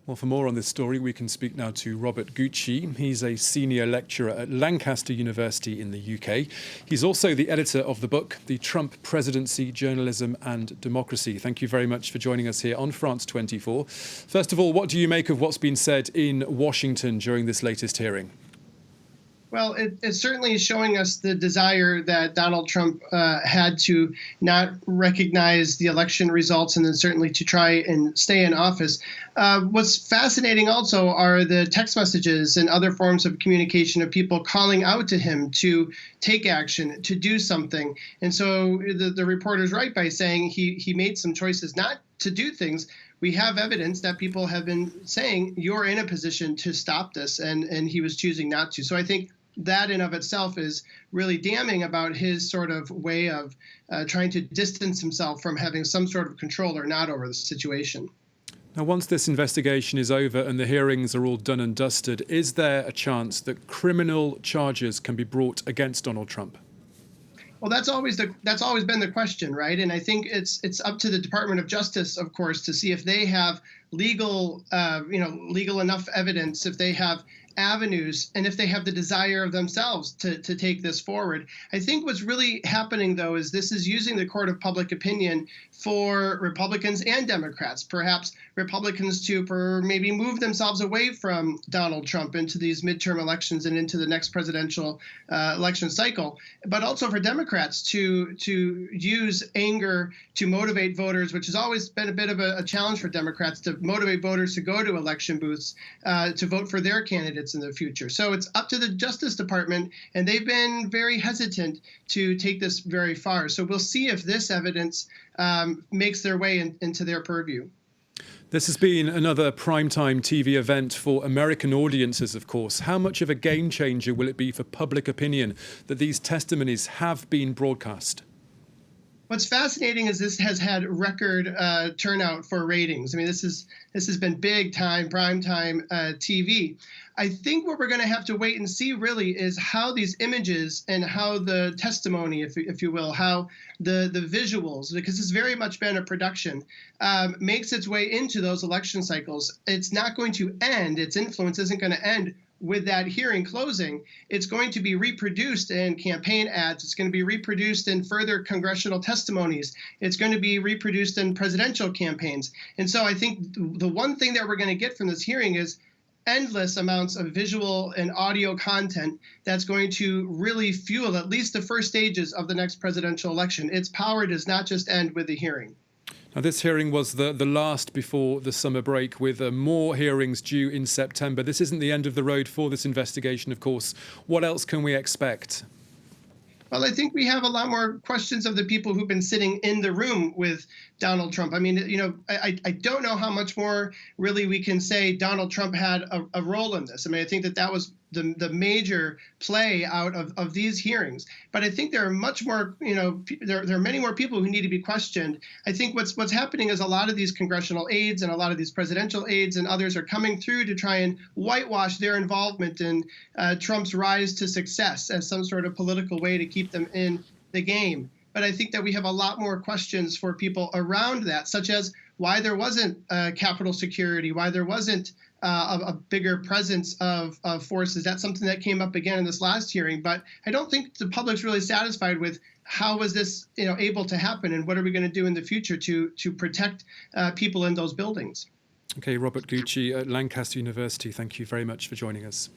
Well, for more on this story, we can speak now to Robert Gutsche. He's a senior lecturer at Lancaster University in the UK. He's also the editor of the book, The Trump Presidency, Journalism and Democracy. Thank you very much for joining us here on France 24. First of all, what do you make of what's been said in Washington during this latest hearing? Well, it certainly is showing us the desire that Donald Trump had to not recognize the election results and then certainly to try and stay in office. What's fascinating also are the text messages and other forms of communication of people calling out to him to take action, to do something. And so the reporter's right by saying he made some choices not to do things. We have evidence that people have been saying you're in a position to stop this, and he was choosing not to. So I think that in of itself is really damning about his sort of way of trying to distance himself from having some sort of control or not over the situation. Now, once this investigation is over and the hearings are all done and dusted, is there a chance that criminal charges can be brought against Donald Trump? Well, that's always been the question, right? And I think it's up to the Department of Justice, of course, to see if they have legal enough evidence, if they have avenues, and if they have the desire of themselves to take this forward. I think what's really happening, though, is this is using the court of public opinion for Republicans and Democrats, perhaps Republicans to maybe move themselves away from Donald Trump into these midterm elections and into the next presidential election cycle, but also for Democrats to use anger to motivate voters, which has always been a bit of a challenge for Democrats, to motivate voters to go to election booths to vote for their candidates in the future. So it's up to the Justice Department, and they've been very hesitant to take this very far. So we'll see if this evidence makes their way into their purview. This has been another primetime TV event for American audiences, of course. How much of a game changer will it be for public opinion that these testimonies have been broadcast? What's fascinating is this has had record turnout for ratings. I mean, this has been big time, prime time TV. I think what we're going to have to wait and see really is how these images and how the testimony, if you will, how the visuals, because it's very much been a production, makes its way into those election cycles. It's not going to end. Its influence isn't going to end with that hearing closing. It's going to be reproduced in campaign ads. It's going to be reproduced in further congressional testimonies. It's going to be reproduced in presidential campaigns. And so I think the one thing that we're going to get from this hearing is endless amounts of visual and audio content that's going to really fuel at least the first stages of the next presidential election. Its power does not just end with the hearing. Now, this hearing was the last before the summer break, with more hearings due in September. This isn't the end of the road for this investigation, of course. What else can we expect? Well, I think we have a lot more questions of the people who've been sitting in the room with Donald Trump. I mean, I don't know how much more really we can say Donald Trump had a role in this. I mean, I think that was the major play out of these hearings. But I think there are much more, there are many more people who need to be questioned. I think what's happening is a lot of these congressional aides and a lot of these presidential aides and others are coming through to try and whitewash their involvement in Trump's rise to success as some sort of political way to keep them in the game. But I think that we have a lot more questions for people around that, such as why there wasn't Capitol security, why there wasn't a bigger presence of forces. That's something that came up again in this last hearing. But I don't think the public's really satisfied with how was this able to happen, and what are we going to do in the future to protect people in those buildings. Okay, Robert Gutsche at Lancaster University, thank you very much for joining us.